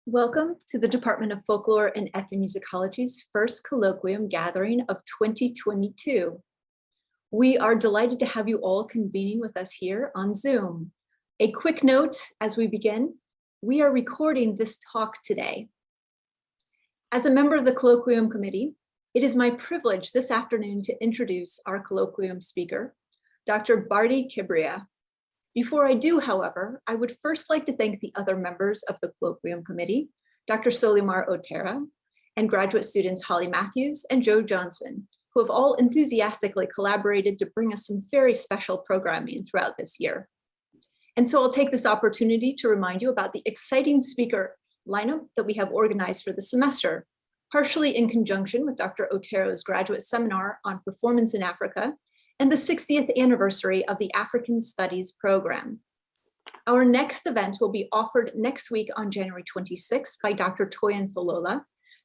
Welcome to the Department of Folklore and Ethnomusicology's first colloquium gathering of 2022. We are delighted to have you all convening with us here on Zoom. A quick note as we begin, we are recording this talk today. As a member of the Colloquium Committee, it is my privilege this afternoon to introduce our colloquium speaker, Dr. Bertie Kibreah. Before I do, however, I would first like to thank the other members of the Colloquium Committee, Dr. Solimar Otero, and graduate students Holly Matthews and Joe Johnson, who have all enthusiastically collaborated to bring us some very special programming throughout this year. And so I'll take this opportunity to remind you about the exciting speaker lineup that we have organized for the semester, partially in conjunction with Dr. Otero's graduate seminar on performance in Africa and the 60th anniversary of the African Studies program. Our next event will be offered next week on January 26th by Dr. Toyin Falola,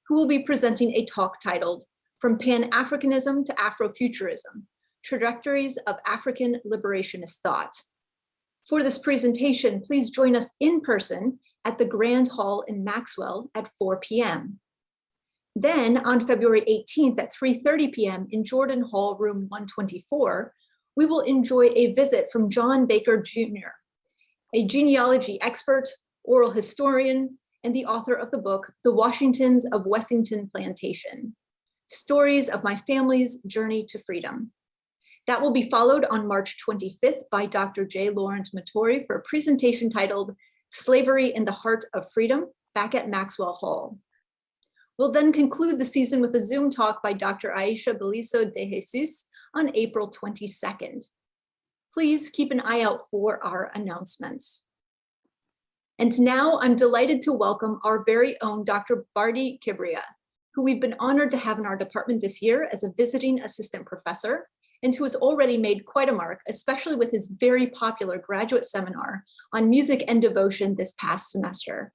who will be presenting a talk titled From Pan-Africanism to Afrofuturism, Trajectories of African Liberationist Thought. For this presentation, please join us in person at the Grand Hall in Maxwell at 4 p.m. Then on February 18th at 3:30 p.m. in Jordan Hall, room 124, we will enjoy a visit from John Baker Jr., a genealogy expert, oral historian, and the author of the book, The Washingtons of Wessington Plantation, Stories of My Family's Journey to Freedom. That will be followed on March 25th by Dr. J. Lawrence Mattori for a presentation titled Slavery in the Heart of Freedom, back at Maxwell Hall. We'll then conclude the season with a Zoom talk by Dr. Aisha Beliso de Jesus on April 22nd. Please keep an eye out for our announcements. And now I'm delighted to welcome our very own Dr. Bertie Kibreah, who we've been honored to have in our department this year as a visiting assistant professor, and who has already made quite a mark, especially with his very popular graduate seminar on music and devotion this past semester.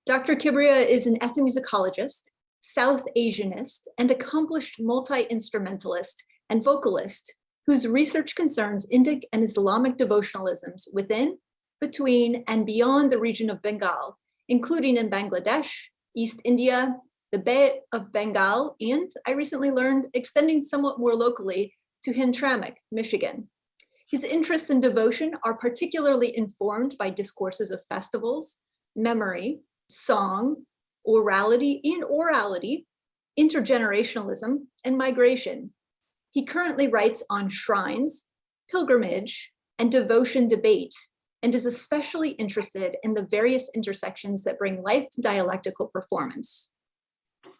Dr. Kibreah is an ethnomusicologist, South Asianist, and accomplished multi-instrumentalist and vocalist whose research concerns Indic and Islamic devotionalisms within, between, and beyond the region of Bengal, including in Bangladesh, East India, the Bay of Bengal, and I recently learned extending somewhat more locally to Hamtramck, Michigan. His interests in devotion are particularly informed by discourses of festivals, memory, song, orality, intergenerationalism, and migration. He currently writes on shrines, pilgrimage, and devotion debate, and is especially interested in the various intersections that bring life to dialectical performance.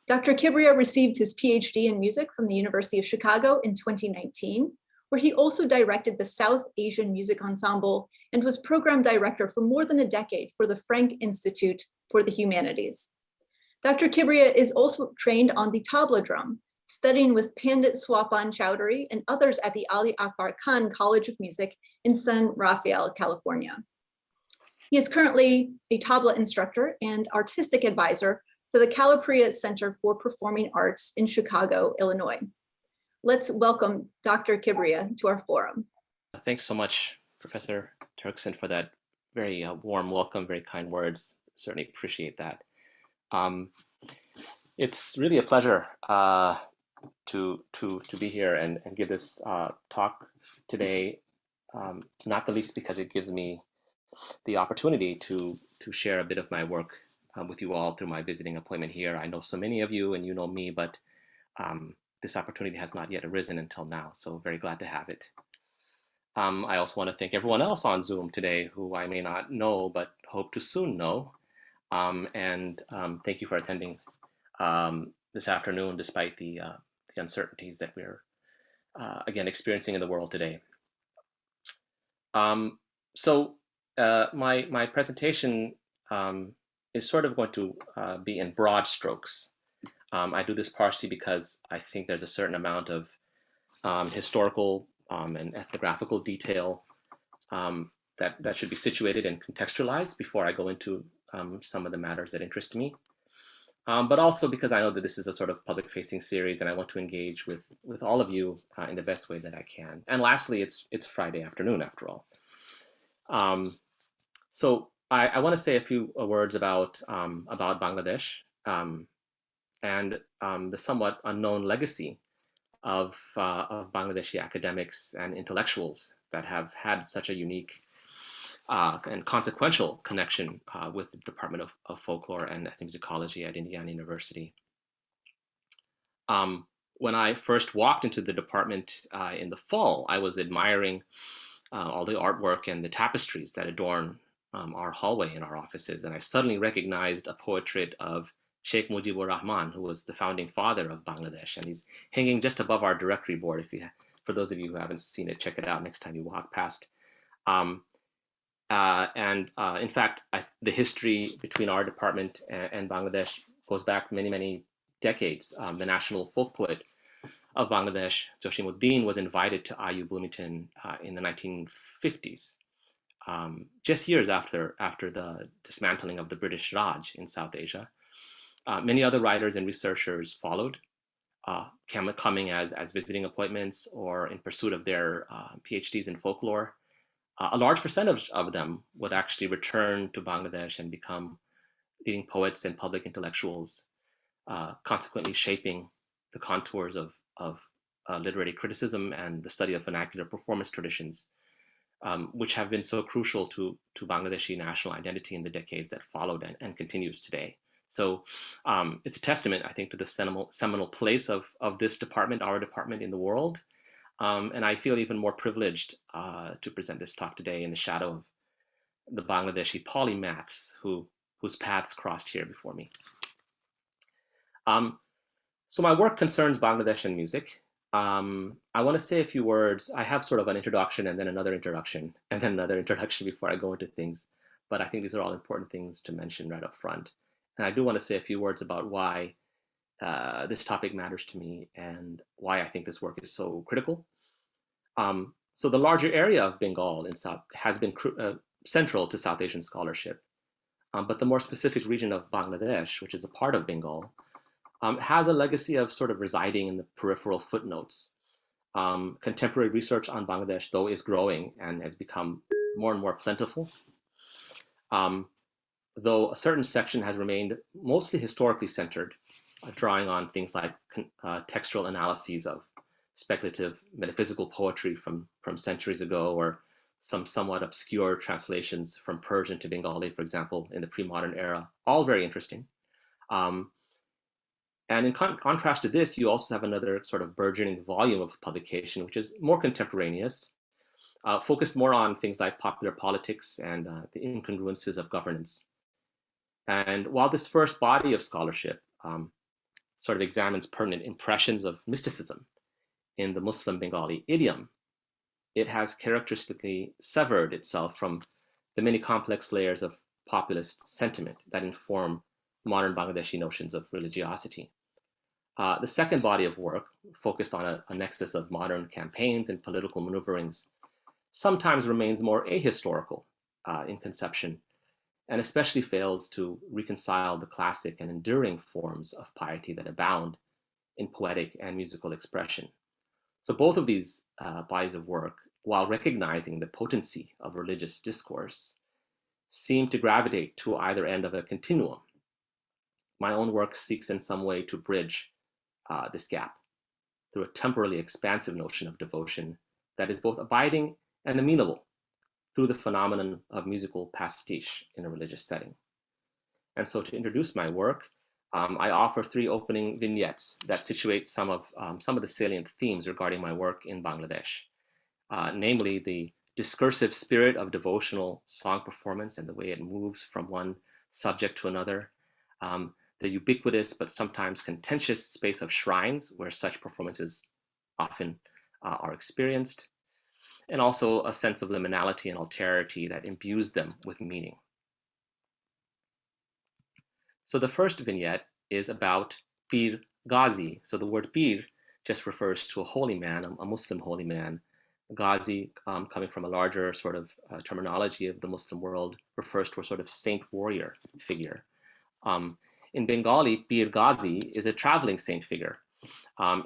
Dr. Kibreah received his PhD in music from the University of Chicago in 2019, where he also directed the South Asian Music Ensemble and was program director for more than a decade for the Frank Institute for the Humanities. Dr. Kibreah is also trained on the tabla drum, studying with Pandit Swapan Chowdhury and others at the Ali Akbar Khan College of Music in San Rafael, California. He is currently a tabla instructor and artistic advisor for the Calapriya Center for Performing Arts in Chicago, Illinois. Let's welcome Dr. Kibreah to our forum. Thanks so much, Professor Turkson, for that very warm welcome, very kind words. Certainly appreciate that. It's really a pleasure to be here and give this talk today, not the least because it gives me the opportunity to share a bit of my work with you all through my visiting appointment here. I know so many of you and you know me, but this opportunity has not yet arisen until now, so very glad to have it. I also want to thank everyone else on Zoom today who I may not know, but hope to soon know. Thank you for attending this afternoon, despite the uncertainties that we're, again, experiencing in the world today. My presentation is sort of going to be in broad strokes. I do this partially because I think there's a certain amount of historical and ethnographical detail that should be situated and contextualized before I go into some of the matters that interest me. But also because I know that this is a sort of public-facing series and I want to engage with all of you in the best way that I can. And lastly, it's Friday afternoon after all. So I want to say a few words about Bangladesh and the somewhat unknown legacy of Bangladeshi academics and intellectuals that have had such a unique and consequential connection with the Department of Folklore and Ethnomusicology at Indiana University. When I first walked into the department in the fall, I was admiring all the artwork and the tapestries that adorn our hallway in our offices, and I suddenly recognized a portrait of Sheikh Mujibur Rahman, who was the founding father of Bangladesh, and he's hanging just above our directory board. For those of you who haven't seen it, check it out next time you walk past. In fact, the history between our department and Bangladesh goes back many, many decades. The national folk poet of Bangladesh, Joshimuddin, was invited to IU Bloomington in the 1950s, just years after the dismantling of the British Raj in South Asia. Many other writers and researchers followed, coming as visiting appointments or in pursuit of their PhDs in folklore. A large percentage of them would actually return to Bangladesh and become leading poets and public intellectuals, consequently shaping the contours of literary criticism and the study of vernacular performance traditions, which have been so crucial to Bangladeshi national identity in the decades that followed and continues today. So it's a testament, I think, to the seminal place of this department, our department, in the world. And I feel even more privileged to present this talk today in the shadow of the Bangladeshi polymaths whose paths crossed here before me. So my work concerns Bangladesh and music. I want to say a few words. I have sort of an introduction and then another introduction and then another introduction before I go into things. But I think these are all important things to mention right up front. And I do want to say a few words about why this topic matters to me and why I think this work is so critical. So the larger area of Bengal has been central to South Asian scholarship. But the more specific region of Bangladesh, which is a part of Bengal, has a legacy of sort of residing in the peripheral footnotes. Contemporary research on Bangladesh, though, is growing and has become more and more plentiful. Though a certain section has remained mostly historically centered, drawing on things like textual analyses of speculative metaphysical poetry from centuries ago, or some somewhat obscure translations from Persian to Bengali, for example, in the pre-modern era, all very interesting. And in contrast to this, you also have another sort of burgeoning volume of publication, which is more contemporaneous, focused more on things like popular politics and the incongruences of governance. And while this first body of scholarship sort of examines permanent impressions of mysticism in the Muslim Bengali idiom, it has characteristically severed itself from the many complex layers of populist sentiment that inform modern Bangladeshi notions of religiosity. The second body of work, focused on a nexus of modern campaigns and political maneuverings, sometimes remains more ahistorical in conception, and especially fails to reconcile the classic and enduring forms of piety that abound in poetic and musical expression. So both of these bodies of work, while recognizing the potency of religious discourse, seem to gravitate to either end of a continuum. My own work seeks in some way to bridge this gap through a temporally expansive notion of devotion that is both abiding and amenable through the phenomenon of musical pastiche in a religious setting. And so to introduce my work, I offer three opening vignettes that situate some of the salient themes regarding my work in Bangladesh, namely the discursive spirit of devotional song performance and the way it moves from one subject to another, the ubiquitous but sometimes contentious space of shrines where such performances often are experienced, and also a sense of liminality and alterity that imbues them with meaning. So the first vignette is about Pir Ghazi. So the word Pir just refers to a holy man, a Muslim holy man. Ghazi, coming from a larger sort of terminology of the Muslim world, refers to a sort of saint warrior figure. In Bengali, Pir Ghazi is a traveling saint figure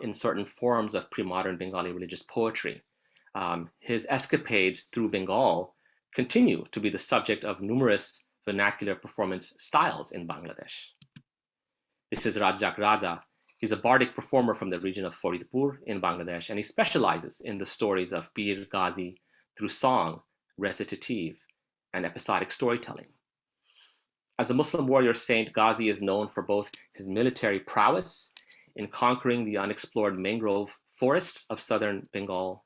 in certain forms of pre-modern Bengali religious poetry. His escapades through Bengal continue to be the subject of numerous vernacular performance styles in Bangladesh. This is Rajak Raja. He's a bardic performer from the region of Faridpur in Bangladesh, and he specializes in the stories of Pir Ghazi through song, recitative, and episodic storytelling. As a Muslim warrior saint, Ghazi is known for both his military prowess in conquering the unexplored mangrove forests of southern Bengal,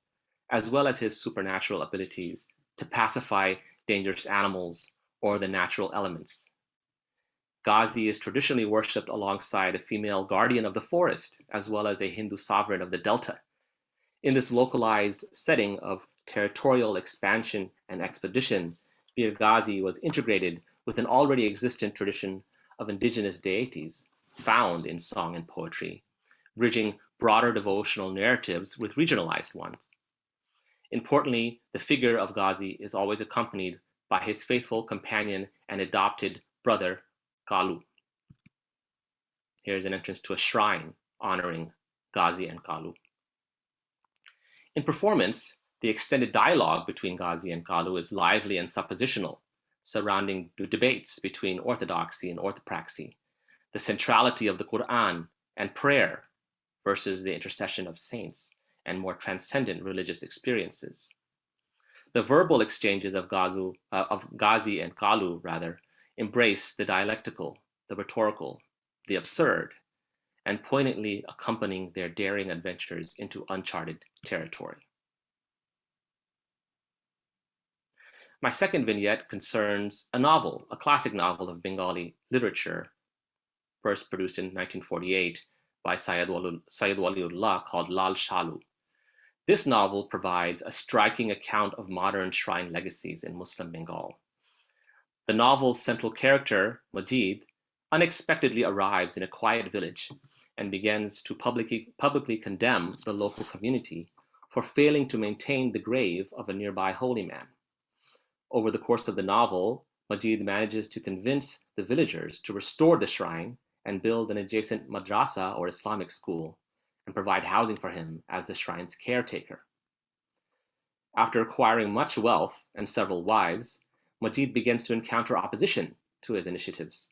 as well as his supernatural abilities to pacify dangerous animals or the natural elements. Ghazi is traditionally worshipped alongside a female guardian of the forest, as well as a Hindu sovereign of the delta. In this localized setting of territorial expansion and expedition, Bir Ghazi was integrated with an already existent tradition of indigenous deities found in song and poetry, bridging broader devotional narratives with regionalized ones. Importantly, the figure of Ghazi is always accompanied by his faithful companion and adopted brother, Kalu. Here's an entrance to a shrine honoring Ghazi and Kalu. In performance, the extended dialogue between Ghazi and Kalu is lively and suppositional, surrounding debates between orthodoxy and orthopraxy, the centrality of the Quran and prayer versus the intercession of saints and more transcendent religious experiences. The verbal exchanges of Ghazi and Kalu, embrace the dialectical, the rhetorical, the absurd, and poignantly accompanying their daring adventures into uncharted territory. My second vignette concerns a novel, a classic novel of Bengali literature, first produced in 1948 by Sayyid Waliullah, called Lal Shalu. This novel provides a striking account of modern shrine legacies in Muslim Bengal. The novel's central character, Majid, unexpectedly arrives in a quiet village and begins to publicly condemn the local community for failing to maintain the grave of a nearby holy man. Over the course of the novel, Majid manages to convince the villagers to restore the shrine and build an adjacent madrasa or Islamic school and provide housing for him as the shrine's caretaker. After acquiring much wealth and several wives, Majid begins to encounter opposition to his initiatives,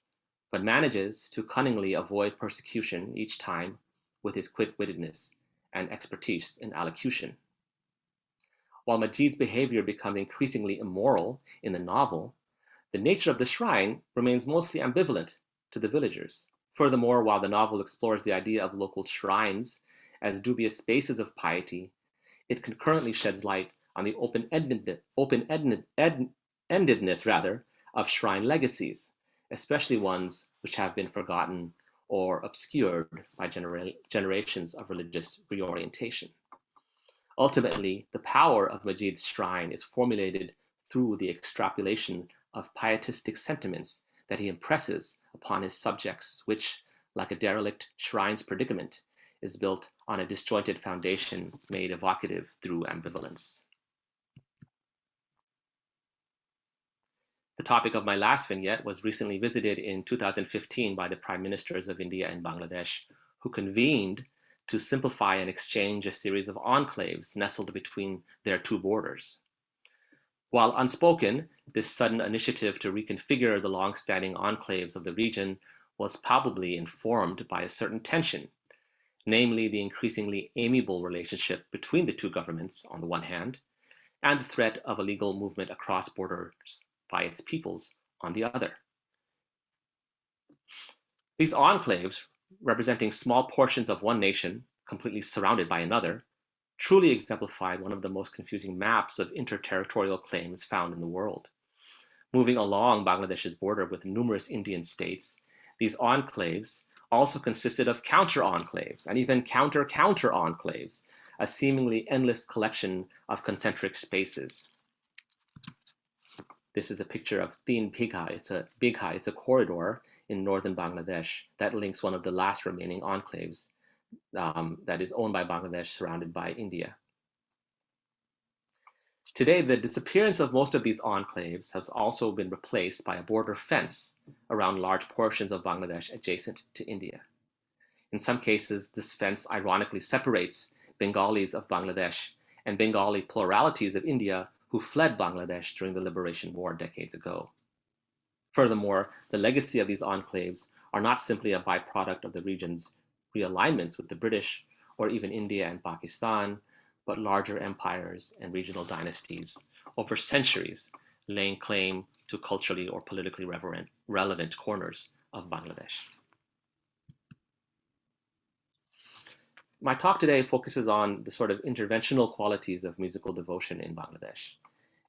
but manages to cunningly avoid persecution each time with his quick-wittedness and expertise in allocution. While Majid's behavior becomes increasingly immoral in the novel, the nature of the shrine remains mostly ambivalent to the villagers. Furthermore, while the novel explores the idea of local shrines as dubious spaces of piety, it concurrently sheds light on the open-endedness of shrine legacies, especially ones which have been forgotten or obscured by generations of religious reorientation. Ultimately, the power of Majid's shrine is formulated through the extrapolation of pietistic sentiments that he impresses upon his subjects, which, like a derelict shrine's predicament, is built on a disjointed foundation made evocative through ambivalence. The topic of my last vignette was recently visited in 2015 by the Prime Ministers of India and Bangladesh, who convened to simplify and exchange a series of enclaves nestled between their two borders. While unspoken, this sudden initiative to reconfigure the long-standing enclaves of the region was palpably informed by a certain tension, namely the increasingly amiable relationship between the two governments on the one hand, and the threat of illegal movement across borders by its peoples on the other. These enclaves, representing small portions of one nation completely surrounded by another, truly exemplified one of the most confusing maps of interterritorial claims found in the world. Moving along Bangladesh's border with numerous Indian states, these enclaves also consisted of counter-enclaves and even counter-enclaves, a seemingly endless collection of concentric spaces. This is a picture of Teen Bigha. It's a corridor in northern Bangladesh that links one of the last remaining enclaves that is owned by Bangladesh, surrounded by India. Today, the disappearance of most of these enclaves has also been replaced by a border fence around large portions of Bangladesh adjacent to India. In some cases, this fence ironically separates Bengalis of Bangladesh and Bengali pluralities of India who fled Bangladesh during the Liberation War decades ago. Furthermore, the legacy of these enclaves are not simply a byproduct of the region's realignments with the British or even India and Pakistan, but larger empires and regional dynasties over centuries, laying claim to culturally or politically relevant corners of Bangladesh. My talk today focuses on the sort of interventional qualities of musical devotion in Bangladesh.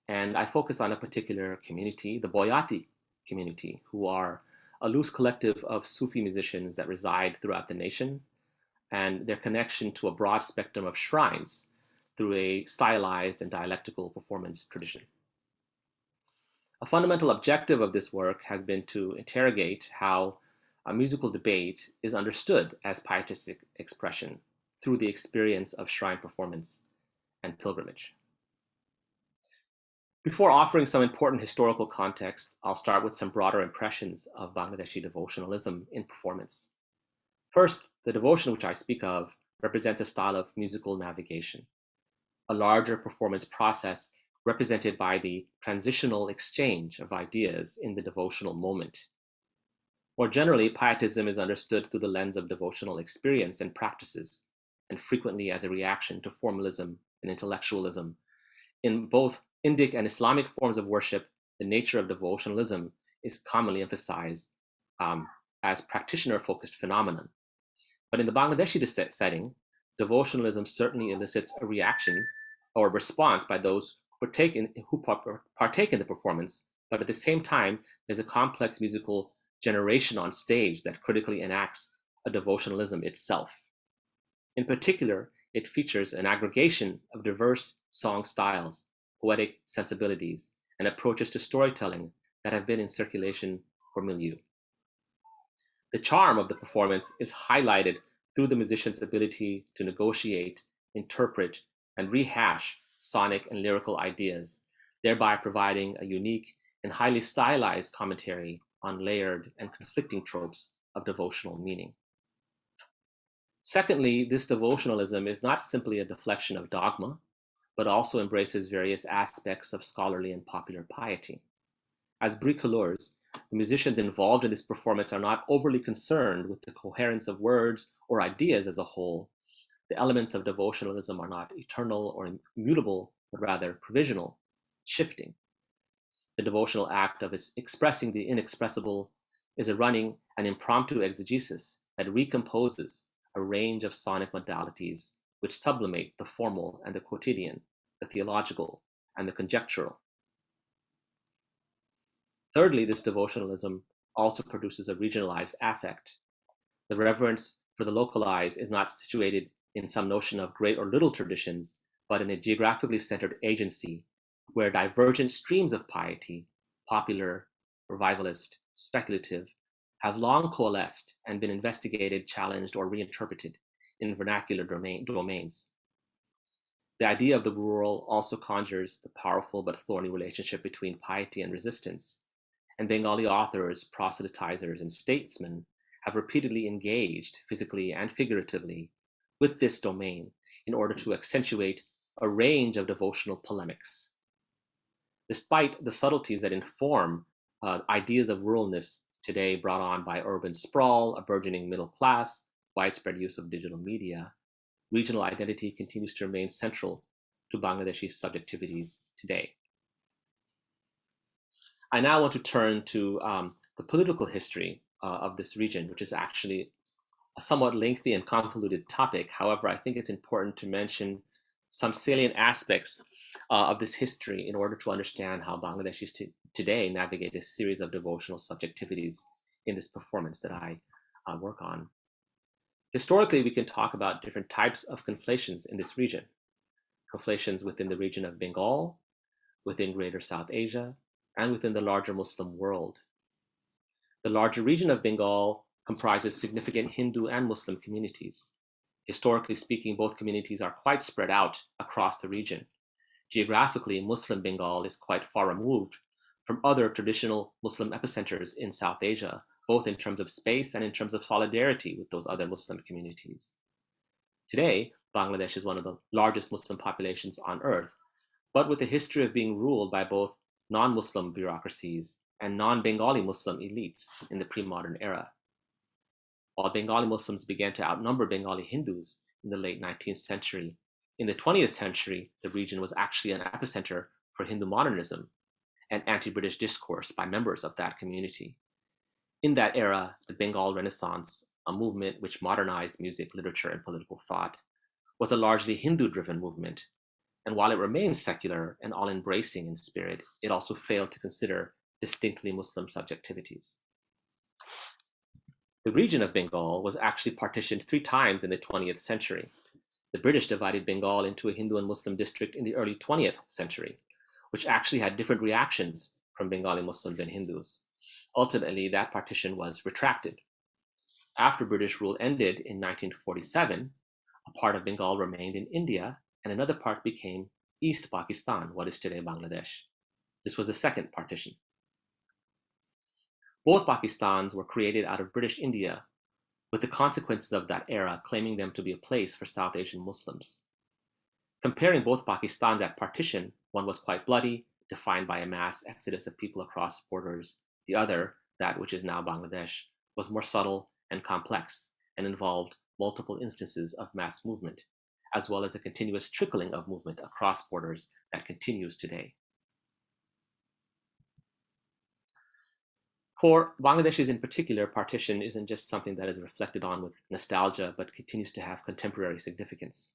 And I focus on a particular community, the boyati community, who are a loose collective of Sufi musicians that reside throughout the nation, and their connection to a broad spectrum of shrines through a stylized and dialectical performance tradition. A fundamental objective of this work has been to interrogate how a musical debate is understood as pietistic expression through the experience of shrine performance and pilgrimage. Before offering some important historical context, I'll start with some broader impressions of Bangladeshi devotionalism in performance. First, the devotion which I speak of represents a style of musical navigation, a larger performance process represented by the transitional exchange of ideas in the devotional moment. More generally, pietism is understood through the lens of devotional experience and practices, and frequently as a reaction to formalism and intellectualism. In both Indic and Islamic forms of worship, the nature of devotionalism is commonly emphasized as practitioner-focused phenomenon. But in the Bangladeshi setting, devotionalism certainly elicits a reaction or response by those who partake in the performance, but at the same time, there's a complex musical generation on stage that critically enacts a devotionalism itself. In particular, it features an aggregation of diverse song styles, poetic sensibilities, and approaches to storytelling that have been in circulation for milieu. The charm of the performance is highlighted through the musician's ability to negotiate, interpret, and rehash sonic and lyrical ideas, thereby providing a unique and highly stylized commentary on layered and conflicting tropes of devotional meaning. Secondly, this devotionalism is not simply a deflection of dogma, but also embraces various aspects of scholarly and popular piety. As bricoleurs, the musicians involved in this performance are not overly concerned with the coherence of words or ideas as a whole. The elements of devotionalism are not eternal or immutable, but rather provisional, shifting. The devotional act of expressing the inexpressible is a running and impromptu exegesis that recomposes a range of sonic modalities which sublimate the formal and the quotidian, the theological and the conjectural. Thirdly, this devotionalism also produces a regionalized affect. The reverence for the localized is not situated in some notion of great or little traditions, but in a geographically centered agency where divergent streams of piety, popular, revivalist, speculative, have long coalesced and been investigated, challenged, or reinterpreted in vernacular domains. The idea of the rural also conjures the powerful but thorny relationship between piety and resistance, and Bengali authors, proselytizers, and statesmen have repeatedly engaged, physically and figuratively, with this domain in order to accentuate a range of devotional polemics. Despite the subtleties that inform ideas of ruralness today brought on by urban sprawl, a burgeoning middle class, widespread use of digital media, regional identity continues to remain central to Bangladeshi subjectivities today. I now want to turn to the political history of this region, which is actually a somewhat lengthy and convoluted topic. However, I think it's important to mention some salient aspects of this history in order to understand how Bangladeshis today navigate a series of devotional subjectivities in this performance that I work on. Historically, we can talk about different types of conflations in this region. Conflations within the region of Bengal, within Greater South Asia, and within the larger Muslim world. The larger region of Bengal comprises significant Hindu and Muslim communities. Historically speaking, both communities are quite spread out across the region. Geographically, Muslim Bengal is quite far removed from other traditional Muslim epicenters in South Asia, both in terms of space and in terms of solidarity with those other Muslim communities. Today, Bangladesh is one of the largest Muslim populations on earth, but with a history of being ruled by both non-Muslim bureaucracies and non-Bengali Muslim elites in the pre-modern era. While Bengali Muslims began to outnumber Bengali Hindus in the late 19th century, in the 20th century, the region was actually an epicenter for Hindu modernism and anti-British discourse by members of that community. In that era, the Bengal Renaissance, a movement which modernized music, literature, and political thought, was a largely Hindu-driven movement. And while it remained secular and all-embracing in spirit, it also failed to consider distinctly Muslim subjectivities. The region of Bengal was actually partitioned 3 times in the 20th century. The British divided Bengal into a Hindu and Muslim district in the early 20th century, which actually had different reactions from Bengali Muslims and Hindus. Ultimately, that partition was retracted. After British rule ended in 1947, a part of Bengal remained in India, and another part became East Pakistan, what is today Bangladesh. This was the second partition. Both Pakistans were created out of British India, with the consequences of that era claiming them to be a place for South Asian Muslims. Comparing both Pakistans at partition, one was quite bloody, defined by a mass exodus of people across borders. The other, that which is now Bangladesh, was more subtle and complex and involved multiple instances of mass movement, as well as a continuous trickling of movement across borders that continues today. For Bangladeshis in particular, partition isn't just something that is reflected on with nostalgia, but continues to have contemporary significance.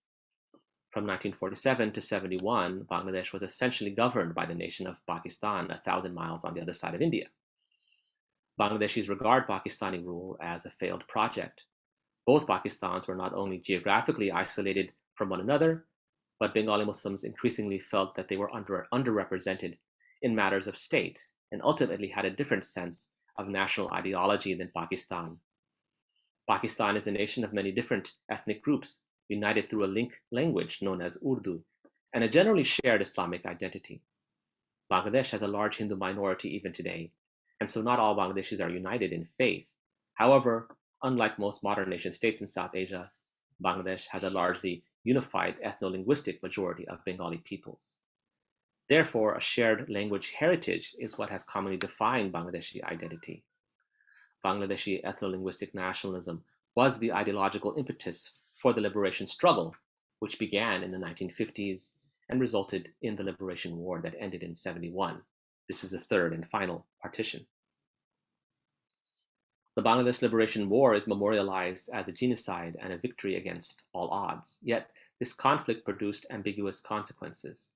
From 1947 to 71, Bangladesh was essentially governed by the nation of Pakistan, 1,000 miles on the other side of India. Bangladeshis regard Pakistani rule as a failed project. Both Pakistans were not only geographically isolated from one another, but Bengali Muslims increasingly felt that they were underrepresented in matters of state and ultimately had a different sense of national ideology than Pakistan. Pakistan is a nation of many different ethnic groups, united through a link language known as Urdu, and a generally shared Islamic identity. Bangladesh has a large Hindu minority even today, and so not all Bangladeshis are united in faith. However, unlike most modern nation states in South Asia, Bangladesh has a largely unified ethno-linguistic majority of Bengali peoples. Therefore, a shared language heritage is what has commonly defined Bangladeshi identity. Bangladeshi ethno-linguistic nationalism was the ideological impetus for the liberation struggle, which began in the 1950s and resulted in the liberation war that ended in 71. This is the third and final partition. The Bangladesh Liberation War is memorialized as a genocide and a victory against all odds. Yet, this conflict produced ambiguous consequences.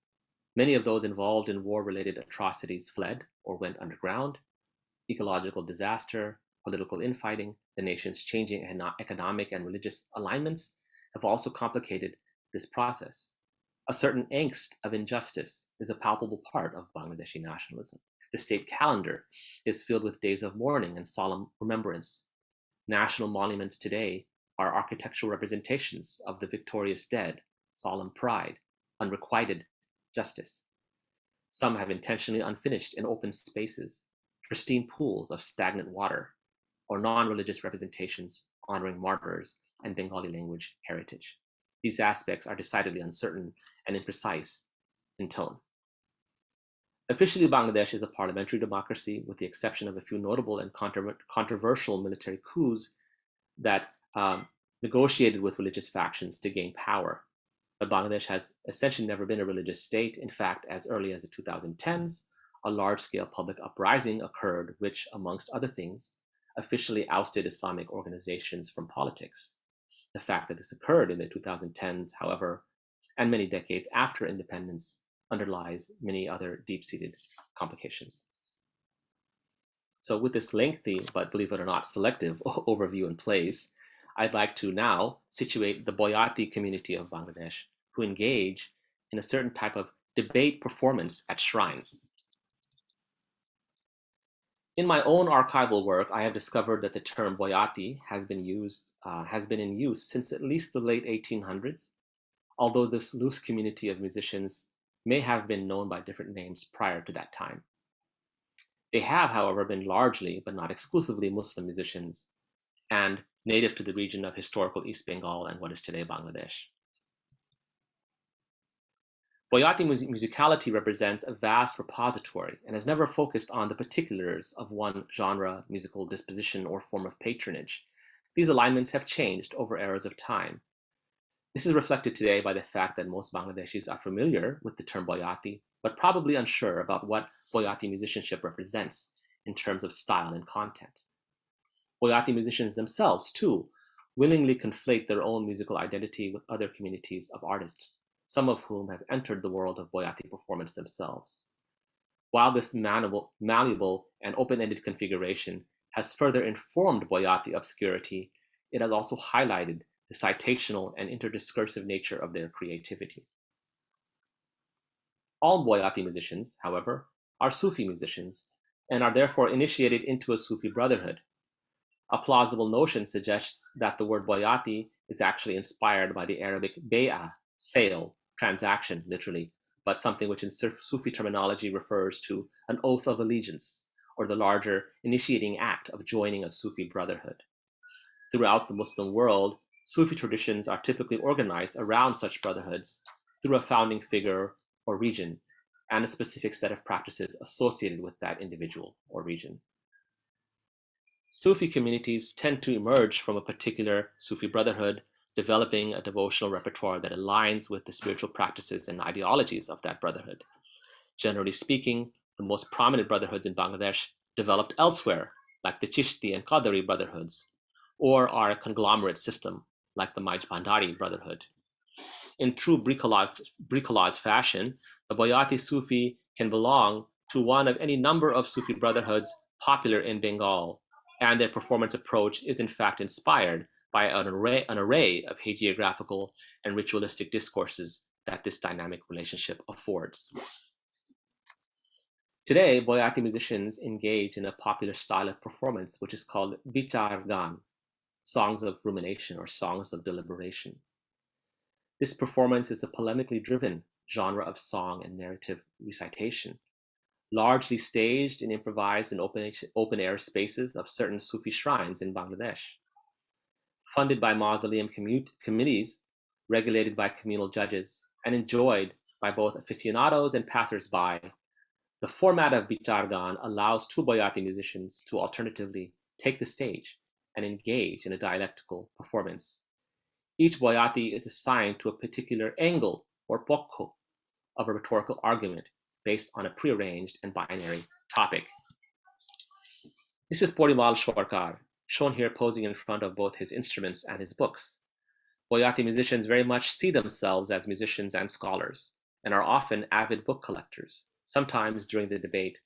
Many of those involved in war-related atrocities fled or went underground. Ecological disaster, political infighting, the nation's changing economic and religious alignments have also complicated this process. A certain angst of injustice is a palpable part of Bangladeshi nationalism. The state calendar is filled with days of mourning and solemn remembrance. National monuments today are architectural representations of the victorious dead, solemn pride, unrequited justice. Some have intentionally unfinished in open spaces, pristine pools of stagnant water, or non-religious representations honoring martyrs and Bengali language heritage. These aspects are decidedly uncertain and imprecise in tone. Officially, Bangladesh is a parliamentary democracy, with the exception of a few notable and controversial military coups that negotiated with religious factions to gain power. But Bangladesh has essentially never been a religious state. In fact, as early as the 2010s, a large-scale public uprising occurred, which, amongst other things, officially ousted Islamic organizations from politics. The fact that this occurred in the 2010s, however, and many decades after independence, underlies many other deep-seated complications. So with this lengthy, but believe it or not, selective overview in place, I'd like to now situate the boyati community of Bangladesh, who engage in a certain type of debate performance at shrines. In my own archival work, I have discovered that the term boyati has been in use since at least the late 1800s, although this loose community of musicians may have been known by different names prior to that time. They have, however, been largely, but not exclusively, Muslim musicians and native to the region of historical East Bengal and what is today Bangladesh. Boyati musicality represents a vast repository and has never focused on the particulars of one genre, musical disposition, or form of patronage. These alignments have changed over eras of time. This is reflected today by the fact that most Bangladeshis are familiar with the term boyati, but probably unsure about what boyati musicianship represents in terms of style and content. Boyati musicians themselves, too, willingly conflate their own musical identity with other communities of artists, some of whom have entered the world of boyati performance themselves. While this malleable and open-ended configuration has further informed boyati obscurity, it has also highlighted the citational and interdiscursive nature of their creativity. All boyati musicians, however, are Sufi musicians and are therefore initiated into a Sufi brotherhood. A plausible notion suggests that the word boyati is actually inspired by the Arabic Bigha, sale, transaction, literally, but something which in Sufi terminology refers to an oath of allegiance, or the larger initiating act of joining a Sufi brotherhood. Throughout the Muslim world, Sufi traditions are typically organized around such brotherhoods through a founding figure or region and a specific set of practices associated with that individual or region. Sufi communities tend to emerge from a particular Sufi brotherhood, developing a devotional repertoire that aligns with the spiritual practices and ideologies of that brotherhood. Generally speaking, the most prominent brotherhoods in Bangladesh developed elsewhere, like the Chishti and Qadari brotherhoods, or are a conglomerate system, like the Majd Bhandari brotherhood. In true bricolage fashion, the Boyati Sufi can belong to one of any number of Sufi brotherhoods popular in Bengal, and their performance approach is in fact inspired by an array of hagiographical and ritualistic discourses that this dynamic relationship affords. Today, Boyati musicians engage in a popular style of performance which is called Vichar Gan, songs of rumination or songs of deliberation. This performance is a polemically driven genre of song and narrative recitation, largely staged and improvised in open-air spaces of certain Sufi shrines in Bangladesh. Funded by mausoleum committees, regulated by communal judges, and enjoyed by both aficionados and passers-by, the format of Bichargan allows two Boyati musicians to alternatively take the stage and engage in a dialectical performance. Each Boyati is assigned to a particular angle or pokho of a rhetorical argument based on a prearranged and binary topic. This is Porimal Shwarkar, shown here posing in front of both his instruments and his books. Boyati musicians very much see themselves as musicians and scholars, and are often avid book collectors. Sometimes during the debate,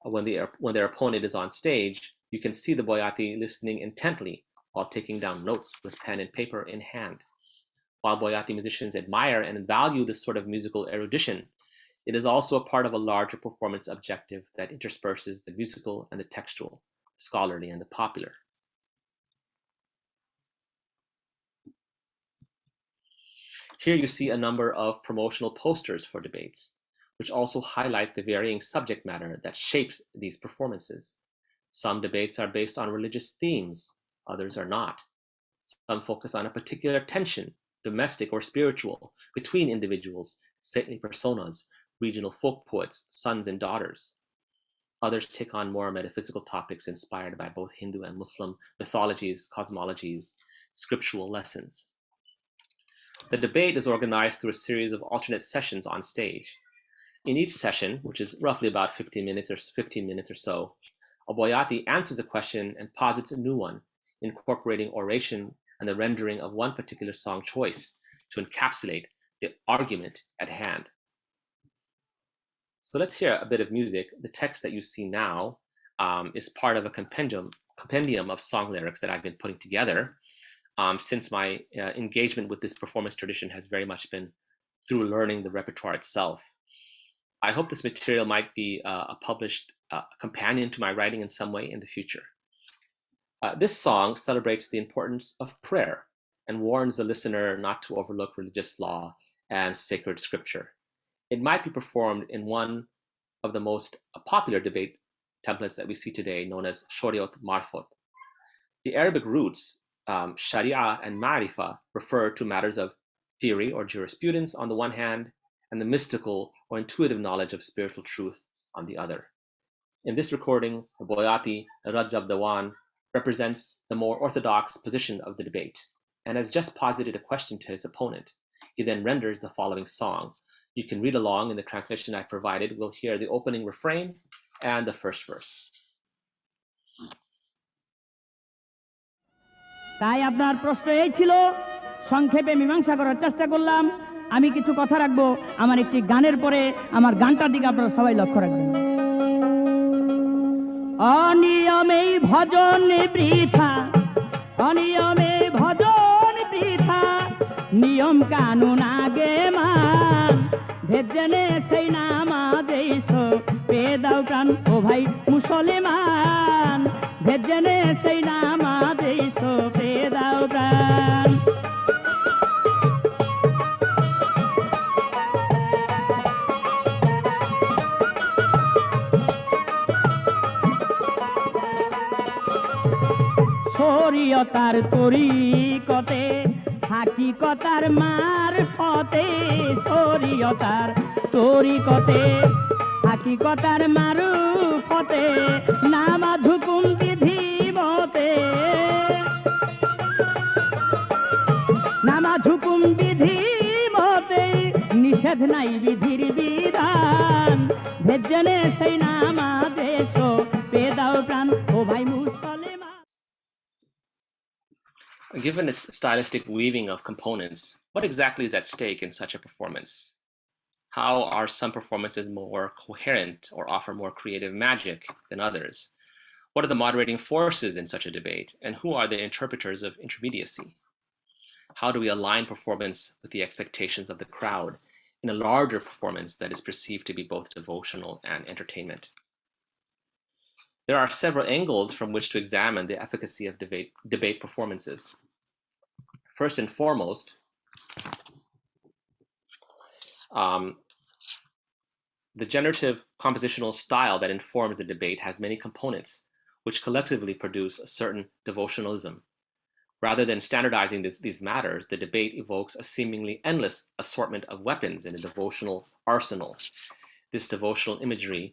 when their opponent is on stage, you can see the Boyati listening intently while taking down notes with pen and paper in hand. While Boyati musicians admire and value this sort of musical erudition, it is also a part of a larger performance objective that intersperses the musical and the textual, the scholarly and the popular. Here you see a number of promotional posters for debates, which also highlight the varying subject matter that shapes these performances. Some debates are based on religious themes, others are not. Some focus on a particular tension, domestic or spiritual, between individuals, saintly personas, regional folk poets, sons and daughters. Others take on more metaphysical topics inspired by both Hindu and Muslim mythologies, cosmologies, scriptural lessons. The debate is organized through a series of alternate sessions on stage. In each session, which is roughly about 15 minutes or so, a Boyati answers a question and posits a new one, incorporating oration and the rendering of one particular song choice to encapsulate the argument at hand. So let's hear a bit of music. The text that you see now is part of a compendium of song lyrics that I've been putting together since my engagement with this performance tradition has very much been through learning the repertoire itself. I hope this material might be a published companion to my writing in some way in the future. This song celebrates the importance of prayer and warns the listener not to overlook religious law and sacred scripture. It might be performed in one of the most popular debate templates that we see today, known as Shoriat Marfot. The Arabic roots, Sharia and Ma'rifa, refer to matters of theory or jurisprudence on the one hand, and the mystical or intuitive knowledge of spiritual truth on the other. In this recording, the boyati Rajab Dawan represents the more orthodox position of the debate, and has just posited a question to his opponent. He then renders the following song. You can read along in the translation I provided. We'll hear the opening refrain and the first verse. তাই আপনার প্রশ্ন এই ছিল, সংক্ষেপে মীমাংসা করার চেষ্টা করলাম। আমি কিছু কথা রাখবো আমার একটি গানের পরে। আমার গানটার দিকে আপনারা সবাই লক্ষ্য রাখবেন। অনিয়মে ভজন বৃথা, অনিয়মে ভজন বৃথা, নিয়ম কানুন আগে মান, ভেজনে সেই নামাদেশ পেদাও প্রাণ ও ভাই মুসলমান, ভেজনে সেই নামাদেশ পেদাও প্রাণ। শরীয়তার তরিকতে হাকিকতার মারফতে, শরীয়তার তরিকতে হাকিকতার মারফতে, নামাজ হুকুম বিধি মতে, নামাজ হুকুম বিধি মতে, নিষেধ নাই বিধির বিধান, ভেজনে সেই নামাদেশ পেদাও প্রাণ ও ভাই মুসলমান। Given its stylistic weaving of components, what exactly is at stake in such a performance? How are some performances more coherent or offer more creative magic than others? What are the moderating forces in such a debate, and who are the interpreters of intermediacy? How do we align performance with the expectations of the crowd in a larger performance that is perceived to be both devotional and entertainment? There are several angles from which to examine the efficacy of debate performances. First and foremost, the generative compositional style that informs the debate has many components, which collectively produce a certain devotionalism. Rather than standardizing these matters, the debate evokes a seemingly endless assortment of weapons in a devotional arsenal. This devotional imagery,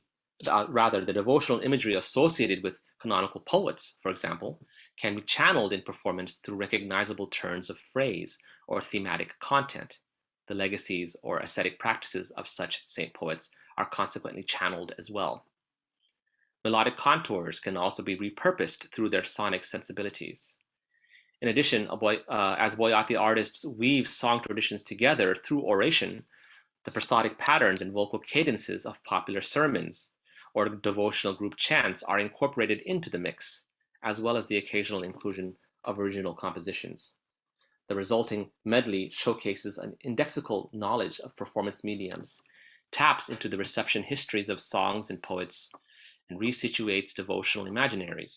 the devotional imagery associated with canonical poets, for example, can be channeled in performance through recognizable turns of phrase or thematic content. The legacies or ascetic practices of such saint poets are consequently channeled as well. Melodic contours can also be repurposed through their sonic sensibilities. In addition, as boyati artists weave song traditions together through oration, the prosodic patterns and vocal cadences of popular sermons or devotional group chants are incorporated into the mix, as well as the occasional inclusion of original compositions. The resulting medley showcases an indexical knowledge of performance mediums, taps into the reception histories of songs and poets, and resituates devotional imaginaries.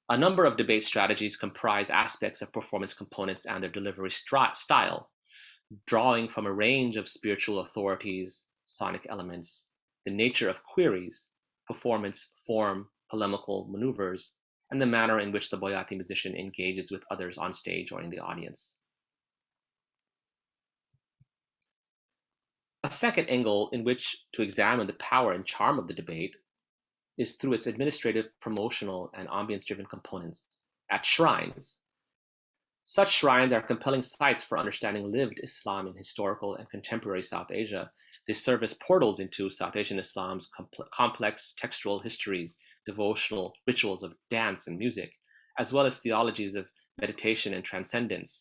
A number of debate strategies comprise aspects of performance components and their delivery style, drawing from a range of spiritual authorities, sonic elements, the nature of queries, performance, form, polemical maneuvers, and the manner in which the boyati musician engages with others on stage or in the audience. A second angle in which to examine the power and charm of the debate is through its administrative, promotional, and ambience-driven components at shrines. Such shrines are compelling sites for understanding lived Islam in historical and contemporary South Asia. They serve as portals into South Asian Islam's complex textual histories, devotional rituals of dance and music, as well as theologies of meditation and transcendence.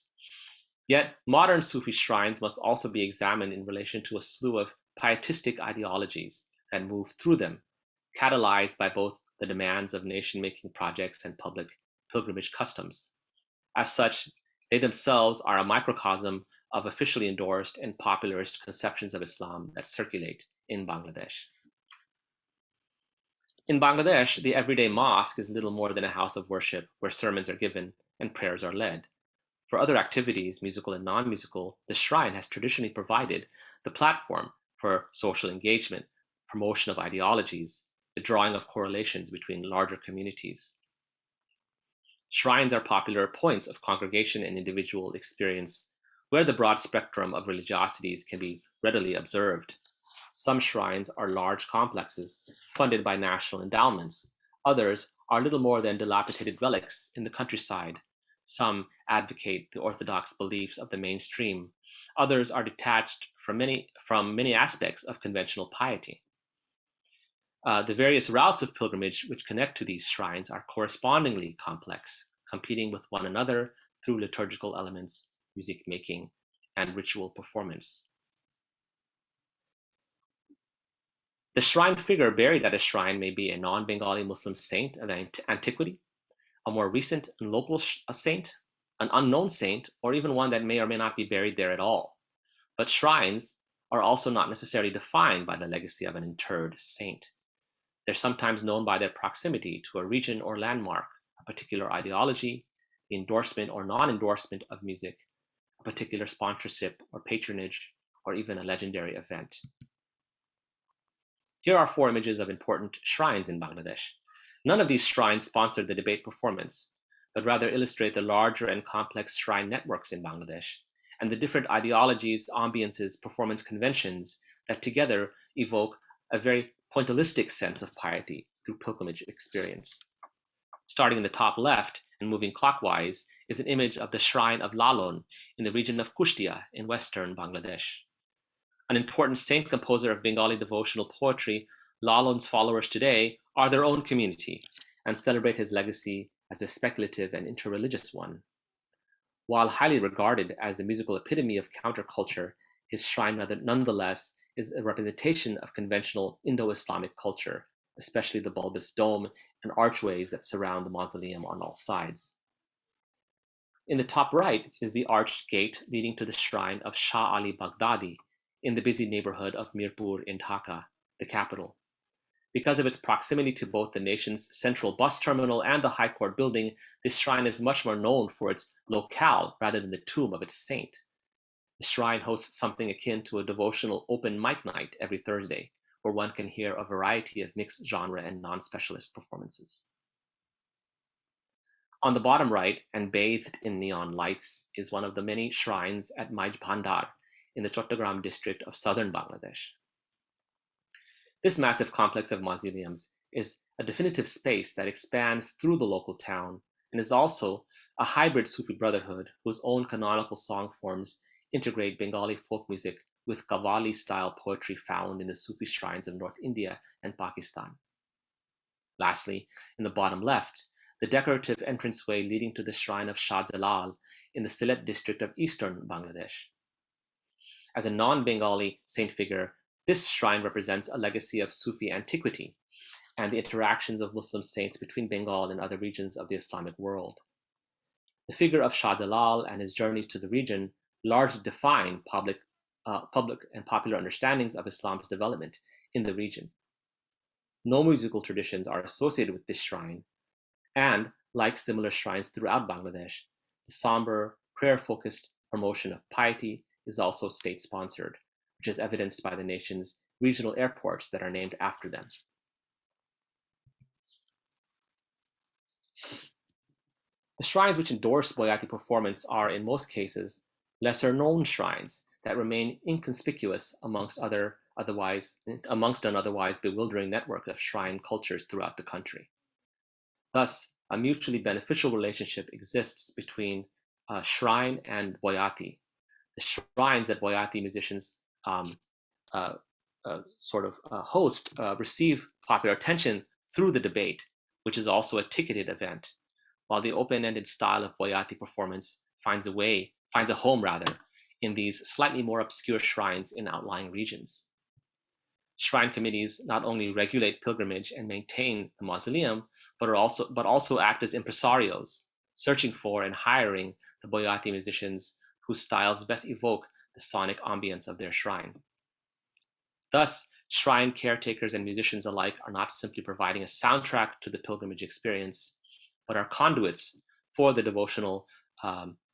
Yet, modern Sufi shrines must also be examined in relation to a slew of pietistic ideologies that move through them, catalyzed by both the demands of nation-making projects and public pilgrimage customs. As such, they themselves are a microcosm of officially endorsed and popularist conceptions of Islam that circulate in Bangladesh. In Bangladesh, the everyday mosque is little more than a house of worship where sermons are given and prayers are led. For other activities, musical and non-musical, the shrine has traditionally provided the platform for social engagement, promotion of ideologies, the drawing of correlations between larger communities. Shrines are popular points of congregation and individual experience where the broad spectrum of religiosities can be readily observed. Some shrines are large complexes funded by national endowments. Others are little more than dilapidated relics in the countryside. Some advocate the orthodox beliefs of the mainstream. Others are detached from many aspects of conventional piety. The various routes of pilgrimage which connect to these shrines are correspondingly complex, competing with one another through liturgical elements, music making, and ritual performance. The shrine figure buried at a shrine may be a non-Bengali Muslim saint of antiquity, a more recent and local saint, an unknown saint, or even one that may or may not be buried there at all. But shrines are also not necessarily defined by the legacy of an interred saint. They're sometimes known by their proximity to a region or landmark, a particular ideology, the endorsement or non-endorsement of music, a particular sponsorship or patronage, or even a legendary event. Here are 4 images of important shrines in Bangladesh. None of these shrines sponsor the debate performance, but rather illustrate the larger and complex shrine networks in Bangladesh and the different ideologies, ambiances, performance conventions that together evoke a very pointillistic sense of piety through pilgrimage experience. Starting in the top left and moving clockwise is an image of the shrine of Lalon in the region of Kushtia in western Bangladesh. An important saint composer of Bengali devotional poetry, Lalon's followers today are their own community and celebrate his legacy as a speculative and interreligious one. While highly regarded as the musical epitome of counterculture, his shrine nonetheless is a representation of conventional Indo-Islamic culture, especially the bulbous dome and archways that surround the mausoleum on all sides. In the top right is the arched gate leading to the shrine of Shah Ali Baghdadi in the busy neighborhood of Mirpur in Dhaka, the capital. Because of its proximity to both the nation's central bus terminal and the High Court building, this shrine is much more known for its locale rather than the tomb of its saint. The shrine hosts something akin to a devotional open mic night every Thursday, where one can hear a variety of mixed genre and non-specialist performances. On the bottom right, and bathed in neon lights, is one of the many shrines at Maij Bhandar in the Chattogram district of southern Bangladesh. This massive complex of mausoleums is a definitive space that expands through the local town and is also a hybrid Sufi brotherhood whose own canonical song forms integrate Bengali folk music with Qawwali-style poetry found in the Sufi shrines of North India and Pakistan. Lastly, in the bottom left, the decorative entranceway leading to the shrine of Shah Jalal in the Sylhet district of eastern Bangladesh. As a non-Bengali saint figure, this shrine represents a legacy of Sufi antiquity and the interactions of Muslim saints between Bengal and other regions of the Islamic world. The figure of Shah Jalal and his journeys to the region largely define public and popular understandings of Islam's development in the region. No musical traditions are associated with this shrine, and like similar shrines throughout Bangladesh, the somber, prayer-focused promotion of piety is also state-sponsored, which is evidenced by the nation's regional airports that are named after them. The shrines which endorse boyati performance are, in most cases, lesser-known shrines that remain inconspicuous amongst an otherwise bewildering network of shrine cultures throughout the country. Thus, a mutually beneficial relationship exists between shrine and boyati. The shrines that boyati musicians host receive popular attention through the debate, which is also a ticketed event, while the open-ended style of boyati performance finds a home in these slightly more obscure shrines in outlying regions. Shrine committees not only regulate pilgrimage and maintain the mausoleum, but also act as impresarios, searching for and hiring the boyati musicians whose styles best evoke the sonic ambience of their shrine. Thus, shrine caretakers and musicians alike are not simply providing a soundtrack to the pilgrimage experience, but are conduits for the devotional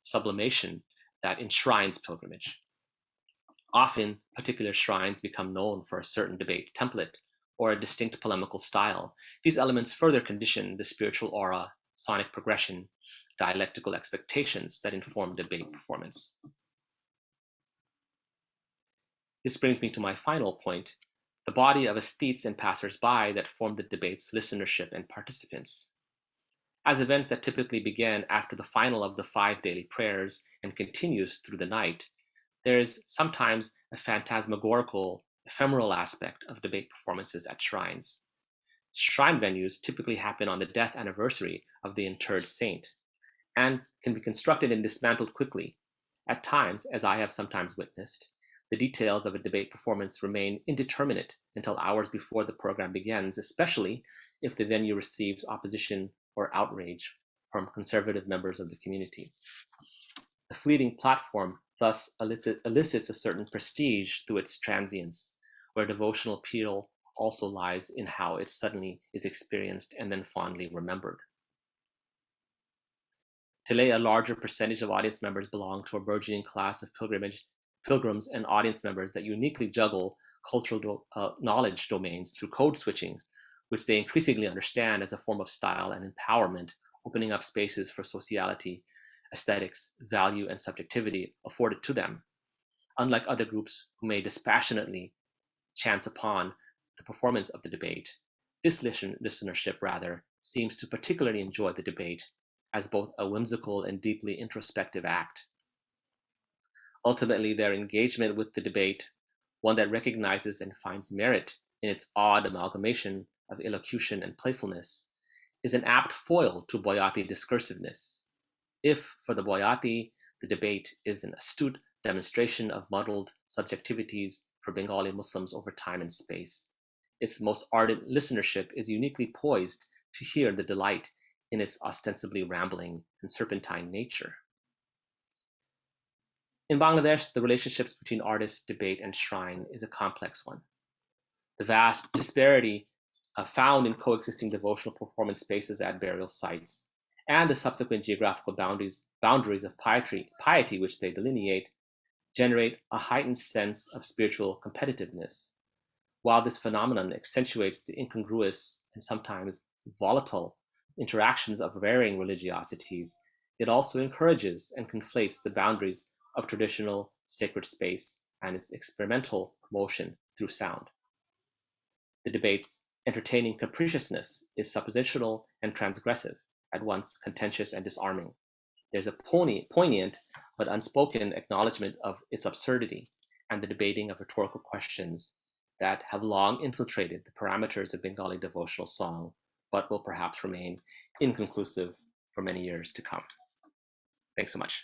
sublimation that enshrines pilgrimage. Often, particular shrines become known for a certain debate template or a distinct polemical style. These elements further condition the spiritual aura, sonic progression, dialectical expectations that inform debate performance. This brings me to my final point, the body of aesthetes and passers-by that formed the debate's listenership and participants. As events that typically begin after the final of the 5 daily prayers and continues through the night, there is sometimes a phantasmagorical, ephemeral aspect of debate performances at shrines. Shrine venues typically happen on the death anniversary of the interred saint and can be constructed and dismantled quickly. At times, as I have sometimes witnessed, the details of a debate performance remain indeterminate until hours before the program begins, especially if the venue receives opposition or outrage from conservative members of the community. The fleeting platform thus elicits a certain prestige through its transience, where devotional appeal also lies in how it suddenly is experienced and then fondly remembered. Today, a larger percentage of audience members belong to a burgeoning class of pilgrims and audience members that uniquely juggle cultural knowledge domains through code switching, which they increasingly understand as a form of style and empowerment, opening up spaces for sociality, aesthetics, value, and subjectivity afforded to them. Unlike other groups who may dispassionately chance upon the performance of the debate, this listenership, rather, seems to particularly enjoy the debate as both a whimsical and deeply introspective act. Ultimately, their engagement with the debate, one that recognizes and finds merit in its odd amalgamation of elocution and playfulness, is an apt foil to boyati discursiveness. If, for the boyati, the debate is an astute demonstration of muddled subjectivities for Bengali Muslims over time and space, its most ardent listenership is uniquely poised to hear the delight in its ostensibly rambling and serpentine nature. In Bangladesh, the relationships between artist, debate, and shrine is a complex one. The vast disparity found in coexisting devotional performance spaces at burial sites and the subsequent geographical boundaries of piety which they delineate generate a heightened sense of spiritual competitiveness. While this phenomenon accentuates the incongruous and sometimes volatile interactions of varying religiosities, it also encourages and conflates the boundaries of traditional sacred space and its experimental motion through sound. The debate's entertaining capriciousness is suppositional and transgressive, at once contentious and disarming. There's a poignant but unspoken acknowledgement of its absurdity and the debating of rhetorical questions that have long infiltrated the parameters of Bengali devotional song, but will perhaps remain inconclusive for many years to come. Thanks so much.